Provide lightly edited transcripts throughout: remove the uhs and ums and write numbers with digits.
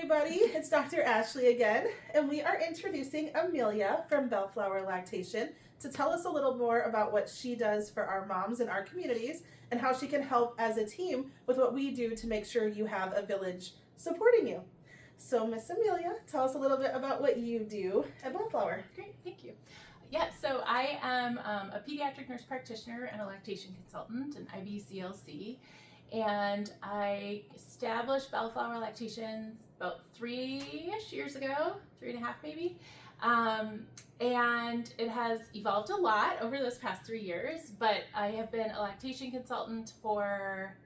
everybody. It's Dr. Ashley again, and we are introducing Aemelia from Bellflower Lactation to tell us a little more about what she does for our moms in our communities and how she can help as a team with what we do to make sure you have a village supporting you. So, Miss Aemelia, tell us a little bit about what you do at Bellflower. Great, thank you. Yeah, so I am a pediatric nurse practitioner and a lactation consultant, an IBCLC, and I established Bellflower Lactation about 3-ish years ago, 3.5 maybe, and it has evolved a lot over those past 3 years, but I have been a lactation consultant for,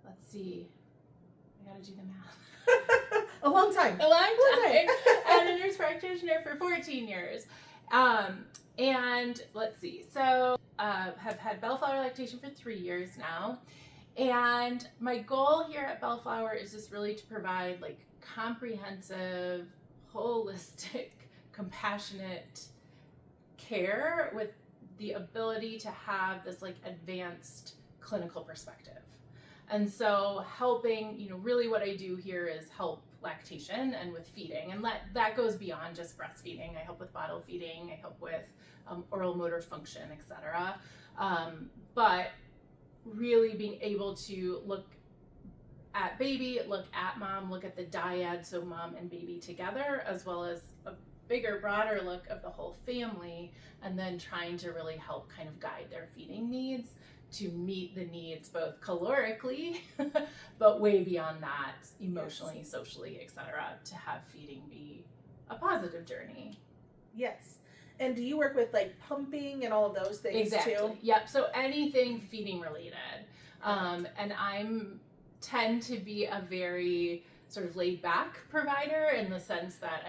let's see, I gotta do the math. A long time. A long time. And a nurse practitioner for 14 years. And let's see, so have had Bellflower Lactation for 3 years now. And my goal here at Bellflower is just really to provide like comprehensive, holistic, compassionate care with the ability to have this like advanced clinical perspective. And so helping, really what I do here is help lactation and with feeding, and that goes beyond just breastfeeding. I help with bottle feeding, I help with oral motor function, etc. But really being able to look at baby, look at mom, look at the dyad, so mom and baby together, as well as a bigger, broader look of the whole family, and then trying to really help kind of guide their feeding needs to meet the needs both calorically, but way beyond that, emotionally, socially, etc., to have feeding be a positive journey. Yes. And do you work with like pumping and all of those things too? Yep. So anything feeding related. And tend to be a very sort of laid back provider in the sense that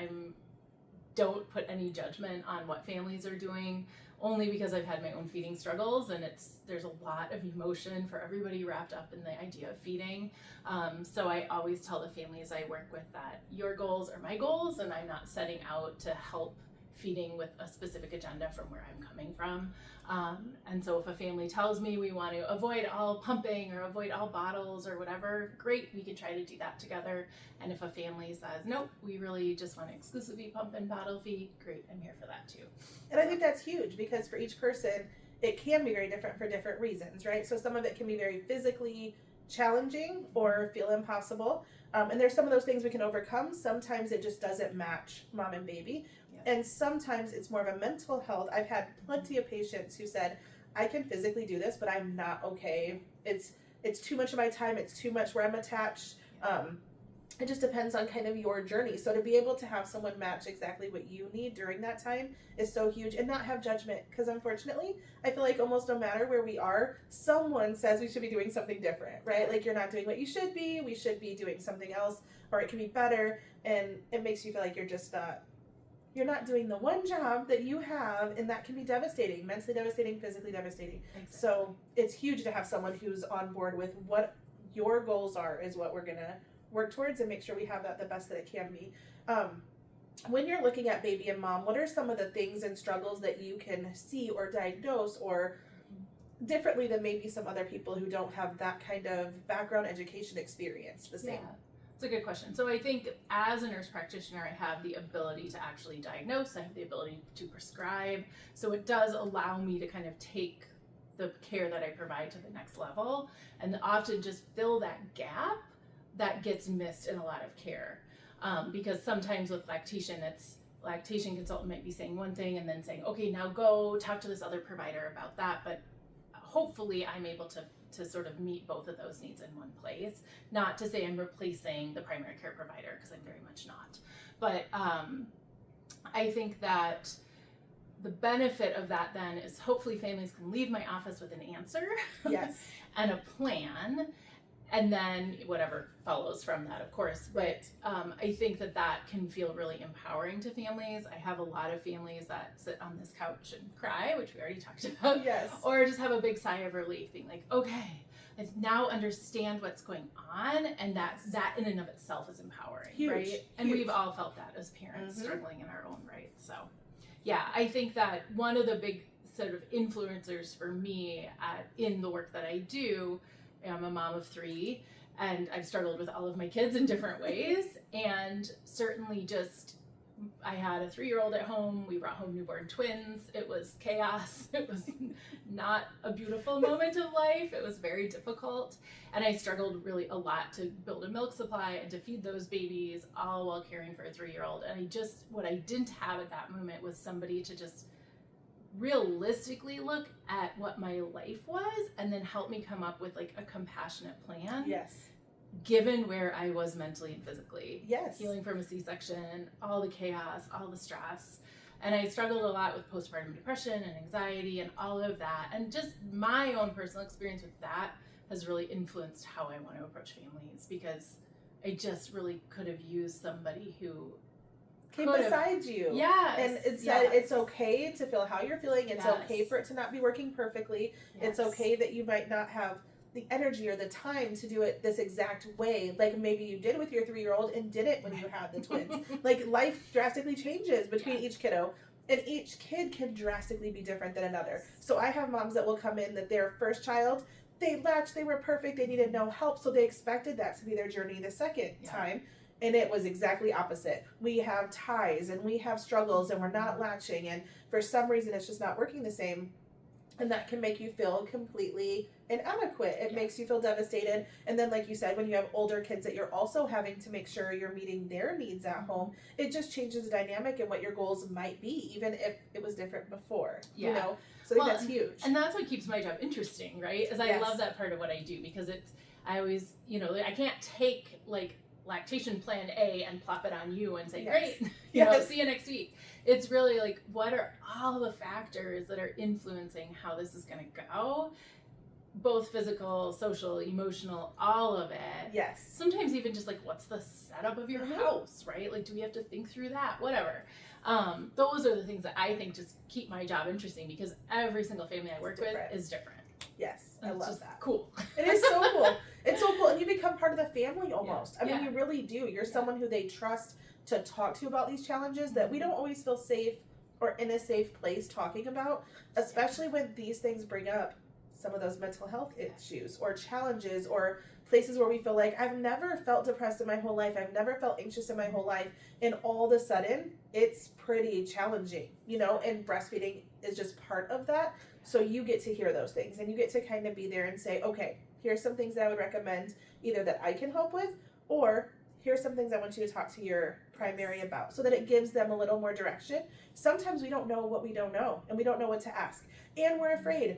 don't put any judgment on what families are doing, only because I've had my own feeding struggles, and there's a lot of emotion for everybody wrapped up in the idea of feeding. So I always tell the families I work with that your goals are my goals, and I'm not setting out to help feeding with a specific agenda from where I'm coming from. And so if a family tells me we want to avoid all pumping or avoid all bottles or whatever, great, we can try to do that together. And if a family says, nope, we really just want to exclusively pump and bottle feed, great, I'm here for that too. And I think that's huge because for each person, it can be very different for different reasons, right? So some of it can be very physically challenging or feel impossible. And there's some of those things we can overcome. Sometimes it just doesn't match mom and baby. And sometimes it's more of a mental health. I've had plenty of patients who said, I can physically do this, but I'm not okay. It's too much of my time. It's too much where I'm attached. It just depends on kind of your journey. So to be able to have someone match exactly what you need during that time is so huge, and not have judgment. Because unfortunately, I feel like almost no matter where we are, someone says we should be doing something different, right? Like you're not doing what you should be. We should be doing something else, or it can be better. And it makes you feel like you're not doing the one job that you have, and that can be devastating, mentally devastating, physically devastating. Exactly. So it's huge to have someone who's on board with what your goals are is what we're going to work towards, and make sure we have that the best that it can be. When you're looking at baby and mom, what are some of the things and struggles that you can see or diagnose or differently than maybe some other people who don't have that kind of background education experience the same? Yeah. It's a good question. So I think as a nurse practitioner, I have the ability to actually diagnose. I have the ability to prescribe. So it does allow me to kind of take the care that I provide to the next level and often just fill that gap that gets missed in a lot of care. Because sometimes with lactation, lactation consultant might be saying one thing and then saying, okay, now go talk to this other provider about that. But hopefully I'm able to sort of meet both of those needs in one place. Not to say I'm replacing the primary care provider, because I'm very much not. But I think that the benefit of that then is hopefully families can leave my office with an answer. Yes. And a plan, and then whatever follows from that, of course. But I think that can feel really empowering to families. I have a lot of families that sit on this couch and cry, which we already talked about. Yes. Or just have a big sigh of relief, being like, okay, I now understand what's going on, and that in and of itself is empowering, huge, right? And huge. we've all felt that as parents struggling in our own right. So yeah, I think that one of the big sort of influencers for me in the work that I do, I'm a mom of 3, and I've struggled with all of my kids in different ways, and certainly just, I had a 3-year-old at home. We brought home newborn twins. It was chaos. It was not a beautiful moment of life. It was very difficult. And I struggled really a lot to build a milk supply and to feed those babies, all while caring for a 3-year-old. And what I didn't have at that moment was somebody to just realistically look at what my life was and then help me come up with like a compassionate plan. Yes. Given where I was mentally and physically. Yes. Healing from a C-section, all the chaos, all the stress. And I struggled a lot with postpartum depression and anxiety and all of that. And just my own personal experience with that has really influenced how I want to approach families, because I just really could have used somebody who came beside you. Yes. And it said it's okay to feel how you're feeling. It's Yes. okay for it to not be working perfectly. Yes. It's okay that you might not have the energy or the time to do it this exact way, like maybe you did with your 3-year-old and didn't when you had the twins. Like life drastically changes between each kiddo, and each kid can drastically be different than another. So I have moms that will come in that their first child, they latched, they were perfect, they needed no help, so they expected that to be their journey the second time. And it was exactly opposite. We have ties and we have struggles and we're not latching, and for some reason it's just not working the same. And that can make you feel completely inadequate. It makes you feel devastated. And then, like you said, when you have older kids that you're also having to make sure you're meeting their needs at home, it just changes the dynamic and what your goals might be, even if it was different before. You know? So I think that's huge. And that's what keeps my job interesting, right? Is I love that part of what I do, because I always, I can't take like lactation plan A and plop it on you and say, great, see you next week. It's really like, what are all the factors that are influencing how this is going to go? Both physical, social, emotional, all of it. Yes. Sometimes even just like, what's the setup of your house, right? Like, do we have to think through that? Whatever. Those are the things that I think just keep my job interesting, because every single family I work with is different. Yes, I love that. Cool. It is so cool. It's so cool. And you become part of the family almost. Yeah. I mean, you really do. You're someone who they trust to talk to about these challenges that we don't always feel safe or in a safe place talking about, especially when these things bring up some of those mental health issues or challenges or places where we feel like, I've never felt depressed in my whole life. I've never felt anxious in my whole life. And all of a sudden, it's pretty challenging, and breastfeeding is just part of that. So you get to hear those things and you get to kind of be there and say, okay, here's some things that I would recommend either that I can help with, or here's some things I want you to talk to your primary about, so that it gives them a little more direction. Sometimes we don't know what we don't know, and we don't know what to ask, and we're afraid.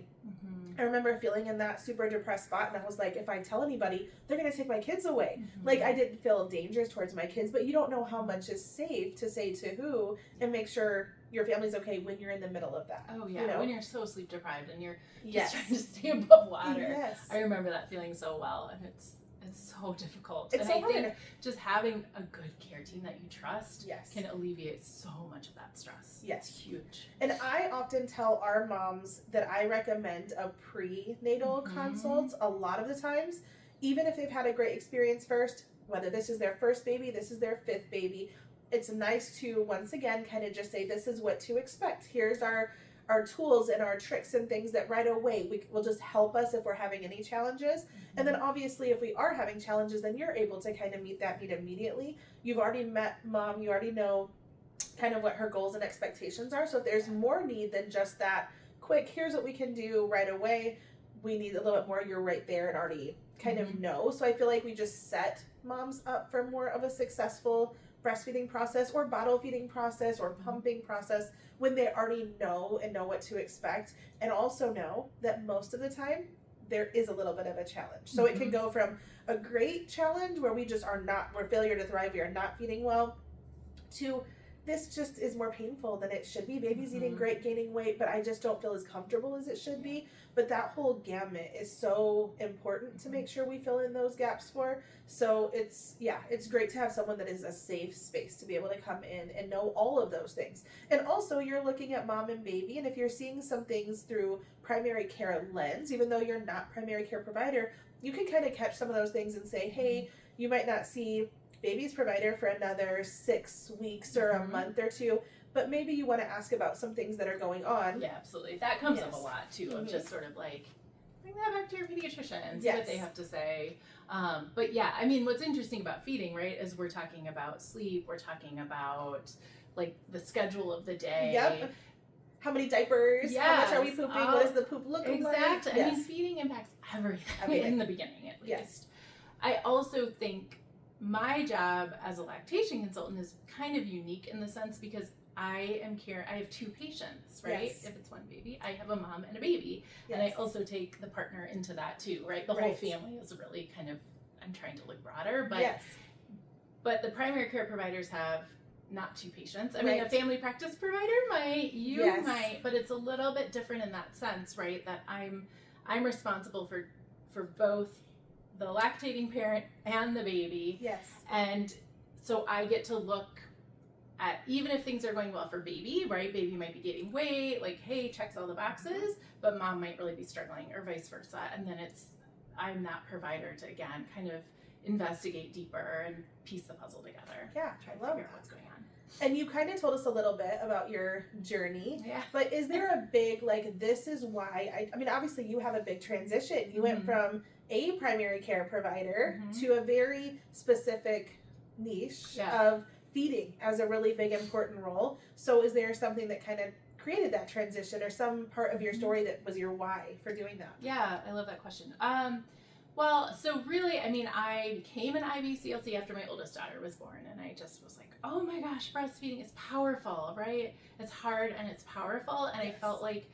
I remember feeling in that super depressed spot, and I was like, if I tell anybody, they're going to take my kids away. Like, I didn't feel dangerous towards my kids, but you don't know how much is safe to say to who, and make sure your family's okay when you're in the middle of that. Oh yeah, when you're so sleep deprived and you're yes. just trying to stay above water. Yes. I remember that feeling so well, and it's so difficult. It's and so I hard. think just having a good care team that you trust yes. can alleviate so much of that stress. Yes. It's huge. And I often tell our moms that I recommend a prenatal consult a lot of the times, even if they've had a great experience first, whether this is their first baby, this is their 5th baby. It's nice to, once again, kind of just say, this is what to expect. Here's our tools and our tricks and things that right away will just help us if we're having any challenges. And then obviously if we are having challenges, then you're able to kind of meet that need immediately. You've already met mom, you already know kind of what her goals and expectations are. So if there's more need than just that quick, here's what we can do right away, we need a little bit more, you're right there and already kind of know. So I feel like we just set moms up for more of a successful breastfeeding process or bottle feeding process or pumping process when they already know and know what to expect, and also know that most of the time there is a little bit of a challenge. So it can go from a great challenge where we're failure to thrive, we are not feeding well, to this just is more painful than it should be. Baby's eating great, gaining weight, but I just don't feel as comfortable as it should be. But that whole gamut is so important to make sure we fill in those gaps for. So it's great to have someone that is a safe space to be able to come in and know all of those things. And also you're looking at mom and baby, and if you're seeing some things through primary care lens, even though you're not primary care provider, you can kind of catch some of those things and say, hey, you might not see baby's provider for another 6 weeks or a month or 2, but maybe you want to ask about some things that are going on. Yeah, absolutely. That comes up a lot too, of just sort of like, bring that back to your pediatrician and see what they have to say. But yeah, I mean, what's interesting about feeding, right, is we're talking about sleep, we're talking about like the schedule of the day. Yep. How many diapers? Yes. How much are we pooping? What does the poop look like? Exactly. Yes. I mean, feeding impacts everything Everything. in the beginning, at least. Yes. I also think my job as a lactation consultant is kind of unique in the sense because I have 2 patients, right? Yes. If it's one baby, I have a mom and a baby. Yes. And I also take the partner into that too, right? The whole Right. family is really kind of, I'm trying to look broader, but Yes. but the primary care providers have not 2 patients. I mean, Right. a family practice provider might, you Yes. might, but it's a little bit different in that sense, right? That I'm responsible for both the lactating parent and the baby. Yes. And so I get to look at, even if things are going well for baby, right? Baby might be gaining weight, like, hey, checks all the boxes, but mom might really be struggling, or vice versa. And then I'm that provider to, again, kind of investigate deeper and piece the puzzle together. Yeah, Try to I love figure out that. what's going on. And you kind of told us a little bit about your journey. Yeah. But is there a big, like, this is why, I mean, obviously you have a big transition. You went from a primary care provider to a very specific niche of feeding as a really big, important role. So is there something that kind of created that transition, or some part of your story that was your why for doing that? Yeah, I love that question. Well, so really, I mean, I became an IBCLC after my oldest daughter was born, and I just was like, oh my gosh, breastfeeding is powerful, right? It's hard and it's powerful, and I felt like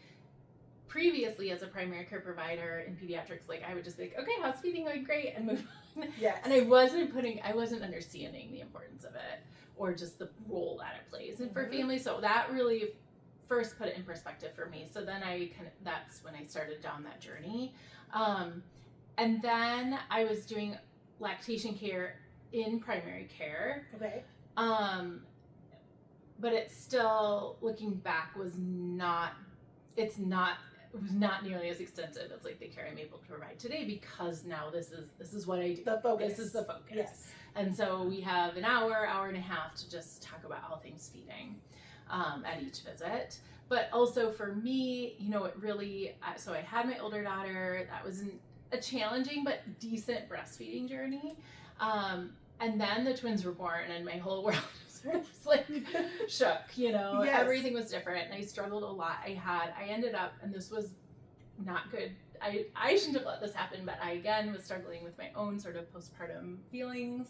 previously as a primary care provider in pediatrics, like I would just be like, okay, how's feeding going? Great, and move on. Yes. And I wasn't understanding the importance of it, or just the role that it plays and for families. So that really first put it in perspective for me. So then that's when I started down that journey. And then I was doing lactation care in primary care. Okay. But it still, looking back, it was not nearly as extensive as like the care I'm able to provide today, because now this is what I do. The focus. This is the focus. Yes. And so we have an hour and a half to just talk about all things feeding at each visit. But also for me, you know, it really, so I had my older daughter. That was a challenging but decent breastfeeding journey. And then the twins were born, and my whole world sort of was like shook, you know. Yes. Everything was different, and I struggled a lot. I ended up, and this was not good. I shouldn't have let this happen, but I again was struggling with my own sort of postpartum feelings.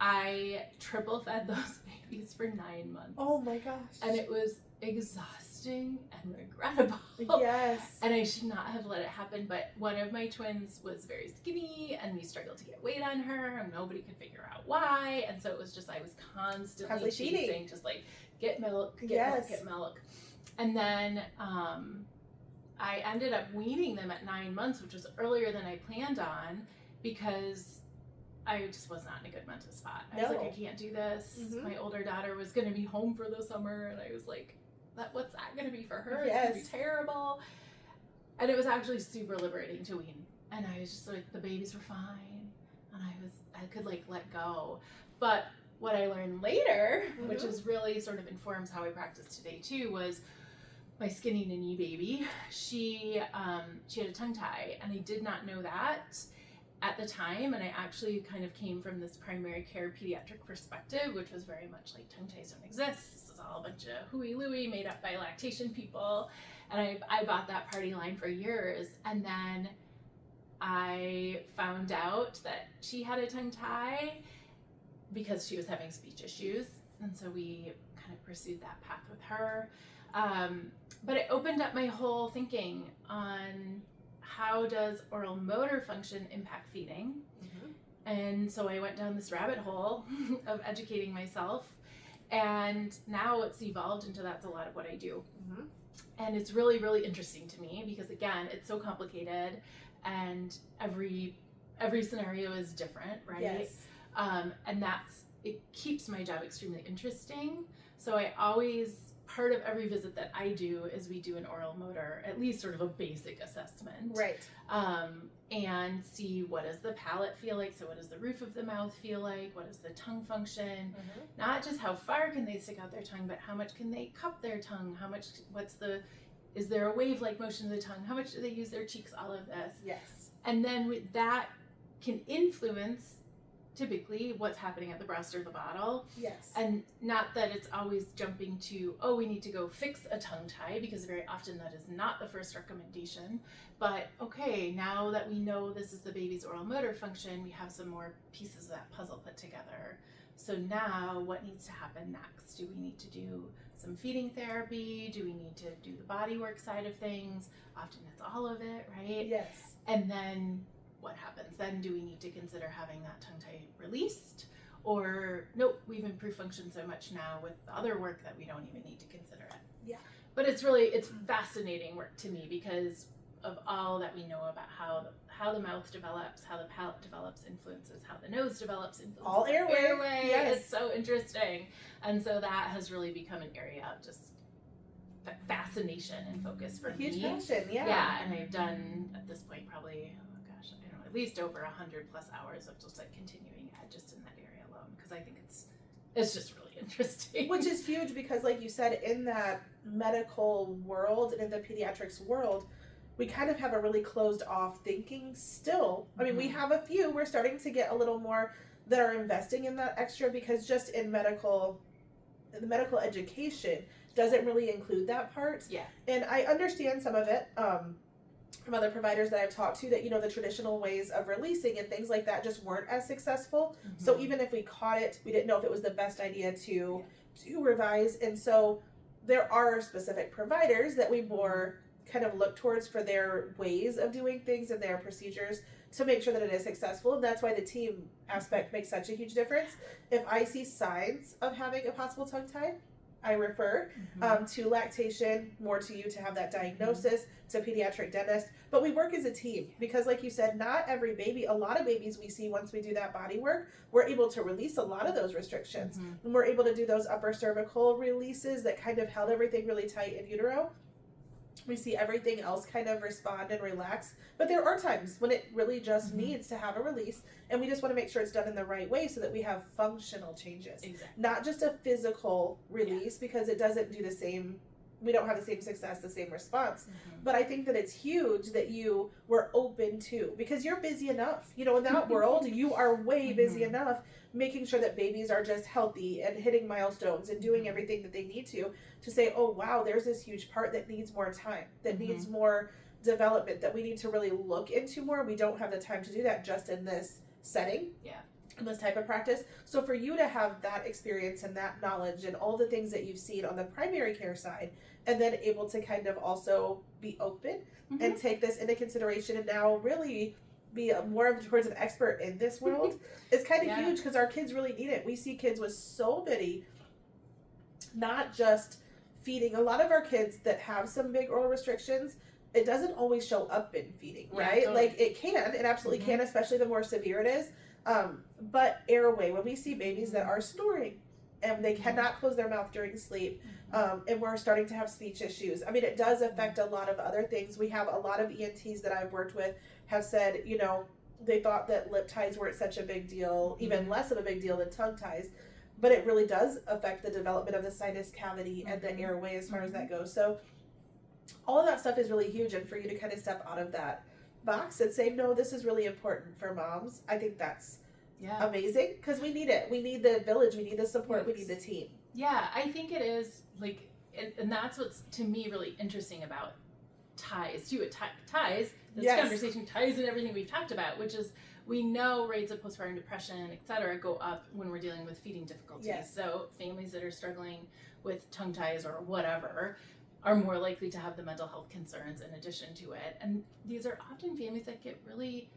I triple fed those babies for 9 months. Oh my gosh. And it was exhausting and regrettable. Yes. And I should not have let it happen, but one of my twins was very skinny, and we struggled to get weight on her, and nobody could figure out why. And so it was just, I was constantly chasing, just like, get milk, get milk. And then I ended up weaning them at 9 months, which was earlier than I planned on, because I just was not in a good mental spot. I was like, I can't do this. My older daughter was going to be home for the summer, and I was like, what's that going to be for her? It's going to be terrible. And it was actually super liberating to wean. And I was just like, the babies were fine, and I could like let go. But what I learned later, which is really sort of informs how I practice today too, was my skinny ninny baby. She had a tongue tie, and I did not know that at the time, and I actually kind of came from this primary care pediatric perspective, which was very much like, tongue ties don't exist. This is all a bunch of hooey-looey made up by lactation people. And I bought that party line for years, and then I found out that she had a tongue tie because she was having speech issues, and so we kind of pursued that path with her. But it opened up my whole thinking on how does oral motor function impact feeding. And so I went down this rabbit hole of educating myself, and now it's evolved into that's a lot of what I do. And it's really, really interesting to me because, again, it's so complicated, and every scenario is different, right? Yes. And it keeps my job extremely interesting. So I always, part of every visit that I do is we do an oral motor, at least sort of a basic assessment. Right. And see, what does the palate feel like? So what does the roof of the mouth feel like? What is the tongue function? Not just how far can they stick out their tongue, but how much can they cup their tongue? Is there a wave-like motion of the tongue? How much do they use their cheeks? All of this. Yes. And then with that can influence typically what's happening at the breast or the bottle. Yes. And not that it's always jumping to, oh, we need to go fix a tongue tie, because very often that is not the first recommendation. But okay, now that we know this is the baby's oral motor function, we have some more pieces of that puzzle put together. So now what needs to happen next? Do we need to do some feeding therapy? Do we need to do the body work side of things? Often it's all of it, right? Yes. And then what happens? Then do we need to consider having that tongue tie released? Or nope, we've improved function so much now with the other work that we don't even need to consider it. Yeah. But it's fascinating work to me, because of all that we know about how the mouth develops, how the palate develops, influences how the nose develops, influences all airway. Yes. It's so interesting. And so that has really become an area of just fascination and focus for me. Huge passion, yeah. Yeah, and I've done at this point probably, at least over 100+ hours of just like continuing ed just in that area alone, because I think it's just really interesting. Which is huge, because like you said, in that medical world and in the pediatrics world, we kind of have a really closed off thinking still. I mean, we have a few, we're starting to get a little more that are investing in that extra, because just in the medical education doesn't really include that part. Yeah. And I understand some of it from other providers that I've talked to, that, the traditional ways of releasing and things like that just weren't as successful. So even if we caught it, we didn't know if it was the best idea to revise. And so there are specific providers that we more kind of look towards for their ways of doing things and their procedures to make sure that it is successful. And that's why the team aspect makes such a huge difference. If I see signs of having a possible tongue tie, I refer to lactation, more to you to have that diagnosis, to pediatric dentist. But we work as a team, because like you said, not every baby, a lot of babies we see, once we do that body work, we're able to release a lot of those restrictions. And we're able to do those upper cervical releases that kind of held everything really tight in utero. We see everything else kind of respond and relax. But there are times when it really just needs to have a release, and we just want to make sure it's done in the right way so that we have functional changes. Exactly. Not just a physical release, because it doesn't do the same, we don't have the same success, the same response. But I think that it's huge that you were open to, because you're busy enough. In that world, you are way busy enough making sure that babies are just healthy and hitting milestones and doing everything that they need to say, oh wow, there's this huge part that needs more time, that needs more development, that we need to really look into more. We don't have the time to do that just in this setting. Yeah. In this type of practice. So for you to have that experience and that knowledge and all the things that you've seen on the primary care side, and then able to kind of also be open and take this into consideration, and now really be more of towards an expert in this world is kind of huge, because our kids really need it. We see kids with so many, not just feeding. A lot of our kids that have some big oral restrictions, it doesn't always show up in feeding, right? Totally. Like it absolutely can, especially the more severe it is. But airway, when we see babies that are snoring and they cannot close their mouth during sleep, and we're starting to have speech issues. I mean, it does affect a lot of other things. We have a lot of ENTs that I've worked with have said, they thought that lip ties weren't such a big deal, even less of a big deal than tongue ties, but it really does affect the development of the sinus cavity and the airway as far as that goes. So all of that stuff is really huge, and for you to kind of step out of that box and say, no, this is really important for moms, I think that's amazing, because we need it. We need the village, we need the support, we need the team. Yeah, I think it is, like, and that's what's to me really interesting about ties too. Ties, this conversation ties in everything we've talked about, which is we know rates of postpartum depression, etc., go up when we're dealing with feeding difficulties. Yes. So families that are struggling with tongue ties or whatever are more likely to have the mental health concerns in addition to it. And these are often families that get really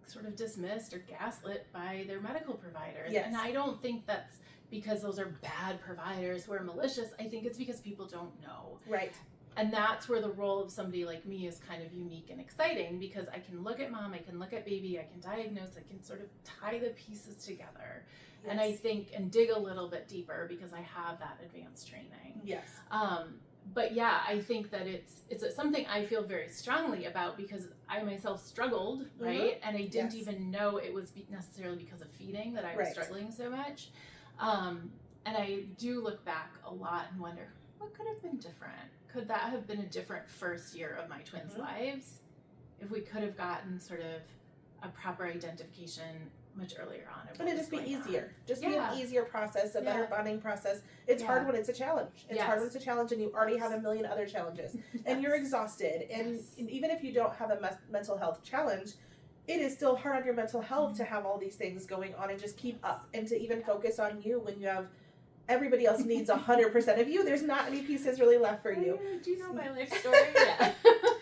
sort of dismissed or gaslit by their medical providers. Yes. And I don't think that's because those are bad providers who are malicious. I think it's because people don't know. Right. And that's where the role of somebody like me is kind of unique and exciting, because I can look at mom, I can look at baby, I can diagnose, I can sort of tie the pieces together. Yes. And I think, and dig a little bit deeper, because I have that advanced training. Yes. But yeah, I think that it's something I feel very strongly about, because I myself struggled, right? And I didn't even know it was necessarily because of feeding that I was struggling so much. And I do look back a lot and wonder, what could have been different? Could that have been a different first year of my twins' lives? If we could have gotten sort of a proper identification much earlier on. And it'd just be easier. Just be Yeah. an easier process, a better bonding process. It's Yeah. hard when it's a challenge. It's hard when Yes. it's a challenge and you already have a million other challenges. And you're exhausted. And Yes. even if you don't have a mental health challenge, it is still hard on your mental health to have all these things going on and just keep up and to even focus on you when you have everybody else needs 100% of you. There's not any pieces really left for you. Do you know my life story? Yeah.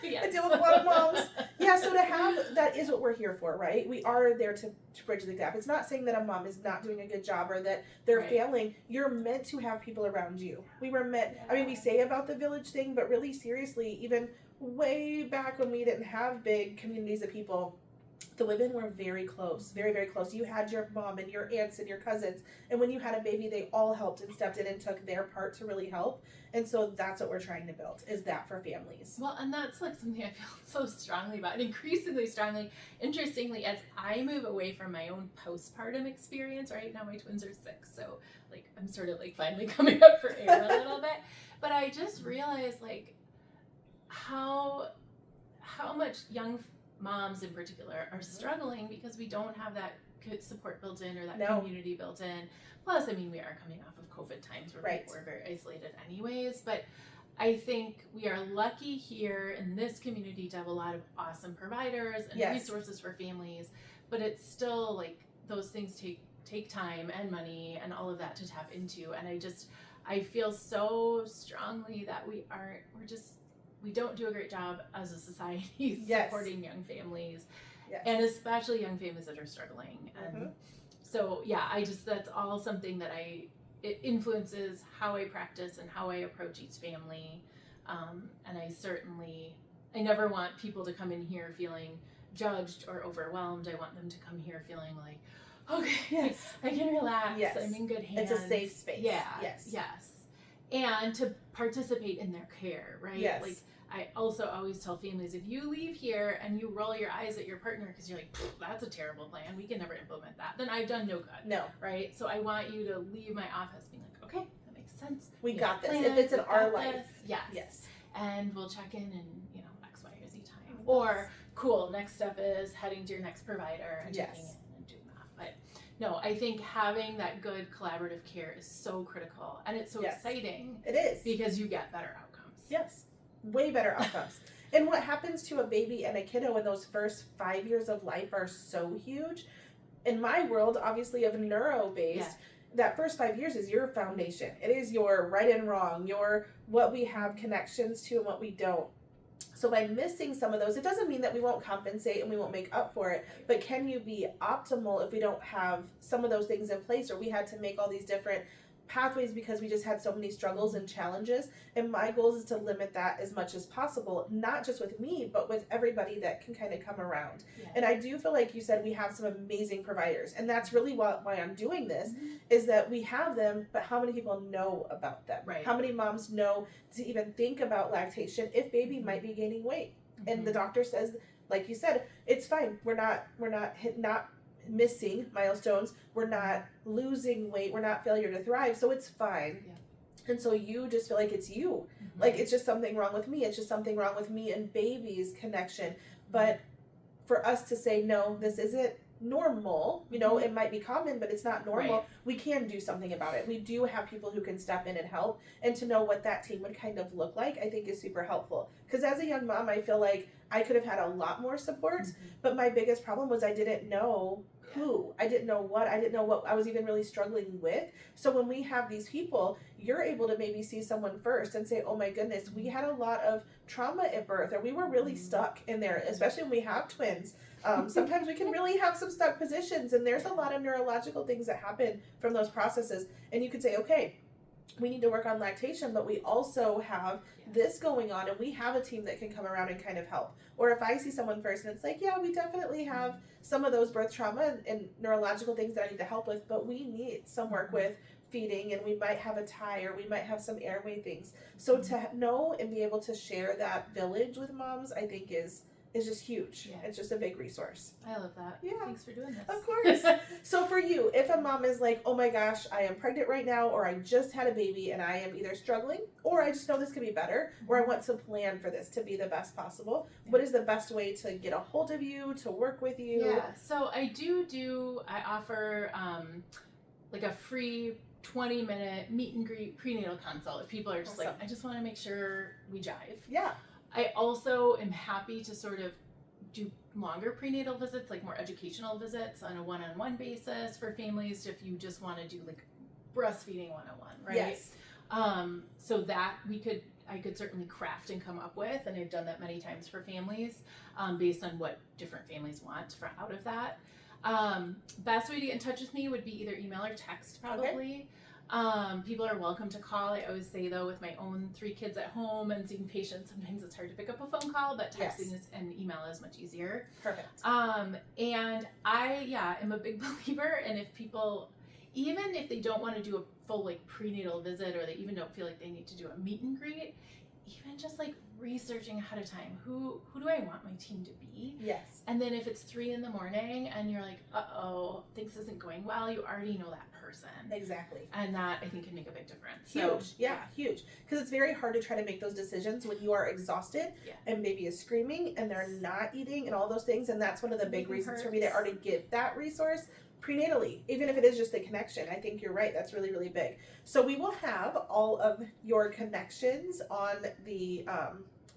Yes. I deal with a lot of moms. Yeah, so to have that is what we're here for, right? We are there to bridge the gap. It's not saying that a mom is not doing a good job or that they're Right. failing. You're meant to have people around you. We were meant, I mean, we say about the village thing, but really seriously, even way back when we didn't have big communities of people, the women were very close, very, very close. You had your mom and your aunts and your cousins. And when you had a baby, they all helped and stepped in and took their part to really help. And so that's what we're trying to build, is that for families. Well, and that's like something I feel so strongly about, and increasingly strongly. Interestingly, as I move away from my own postpartum experience, right now my twins are 6, so like I'm sort of like finally coming up for air a little bit. But I just realized like how much young moms in particular are struggling because we don't have that support built in or that community built in. Plus, I mean, we are coming off of COVID times where people are very isolated anyways, but I think we are lucky here in this community to have a lot of awesome providers and resources for families, but it's still like those things take time and money and all of that to tap into. And I feel so strongly that we don't do a great job as a society supporting young families, and especially young families that are struggling. And so, that's all something that it influences how I practice and how I approach each family. And I never want people to come in here feeling judged or overwhelmed. I want them to come here feeling like, okay, I can relax. I'm in good hands. It's a safe space. Yes. And to participate in their care, right? Yes. Like, I also always tell families, if you leave here and you roll your eyes at your partner because you're like, that's a terrible plan, we can never implement that, then I've done no good. No. Right? So I want you to leave my office being like, okay, that makes sense. We got this. If it's in our life. Yes. And we'll check in X, Y, or Z time. Or, cool, next step is heading to your next provider and checking in and doing that. But no, I think having that good collaborative care is so critical. And it's so exciting. It is. Because you get better outcomes. Yes. Way better outcomes. And what happens to a baby and a kiddo in those first 5 years of life are so huge. In my world, obviously, of neuro-based, that first 5 years is your foundation. It is your right and wrong, your what we have connections to and what we don't. So by missing some of those, it doesn't mean that we won't compensate and we won't make up for it, but can you be optimal if we don't have some of those things in place, or we had to make all these different pathways because we just had so many struggles and challenges? And my goal is to limit that as much as possible, not just with me, but with everybody that can kind of come around. And I do feel like you said we have some amazing providers, and that's really why I'm doing this, is that we have them, but how many people know about them? Right. How many moms know to even think about lactation if baby might be gaining weight? And the doctor says, like you said, it's fine. We're not missing milestones, we're not losing weight, we're not failure to thrive, so it's fine. And so you just feel like it's you, like it's just something wrong with me, it's just something wrong with me and baby's connection. But for us to say, no, this isn't normal, it might be common, but it's not normal, we can do something about it. We do have people who can step in and help, and to know what that team would kind of look like, I think is super helpful. Because as a young mom, I feel like I could have had a lot more support, but my biggest problem was I didn't know who, I didn't know what I was even really struggling with. So when we have these people, you're able to maybe see someone first and say, oh my goodness, we had a lot of trauma at birth, or we were really stuck in there, especially when we have twins. Sometimes we can really have some stuck positions, and there's a lot of neurological things that happen from those processes. And you could say, okay, we need to work on lactation, but we also have this going on, and we have a team that can come around and kind of help. Or if I see someone first and it's like, yeah, we definitely have some of those birth trauma and neurological things that I need to help with, but we need some work with feeding, and we might have a tie, or we might have some airway things. So to know and be able to share that village with moms, I think is is just huge. Yeah. It's just a big resource. I love that. Yeah. Thanks for doing this. Of course. So for you, if a mom is like, oh my gosh, I am pregnant right now, or I just had a baby and I am either struggling, or I just know this could be better, or I want to plan for this to be the best possible, what is the best way to get a hold of you, to work with you? Yeah, so I offer like a free 20-minute meet and greet prenatal consult if people are just like, I just want to make sure we jive. Yeah. I also am happy to sort of do longer prenatal visits, like more educational visits on a one-on-one basis for families if you just want to do like breastfeeding 101, right? Yes. So that I could certainly craft and come up with, and I've done that many times for families based on what different families want out of that. Best way to get in touch with me would be either email or text, probably. Okay. People are welcome to call. I always say though, with my own 3 kids at home and seeing patients, sometimes it's hard to pick up a phone call, but texting and email is much easier. Perfect. And I am a big believer, and if people, even if they don't want to do a full like prenatal visit, or they even don't feel like they need to do a meet and greet, even just like researching ahead of time, who do I want my team to be? Yes. And then if it's 3 a.m. and you're like, things isn't going well, you already know that person. Exactly. And that I think can make a big difference. Huge. Huge. Because it's very hard to try to make those decisions when you are exhausted and baby is screaming and they're not eating and all those things. And that's one of the big reasons for me to already give that resource prenatally, even if it is just a connection. I think you're right. That's really, really big. So we will have all of your connections on the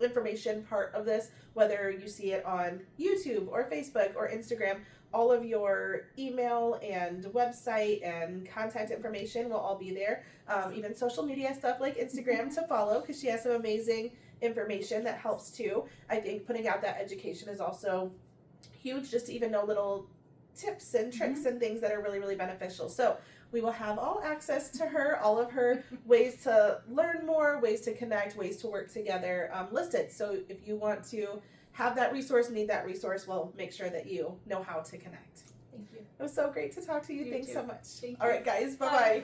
information part of this, whether you see it on YouTube or Facebook or Instagram. All of your email and website and contact information will all be there. Even social media stuff like Instagram to follow, because she has some amazing information that helps too. I think putting out that education is also huge, just to even know little tips and tricks and things that are really, really beneficial. So we will have all access to her, all of her ways to learn more, ways to connect, ways to work together listed. So if you want to have that resource, need that resource, we'll make sure that you know how to connect. Thank you. It was so great to talk to you. Thanks so much. Thank you. All right, guys. Bye-bye.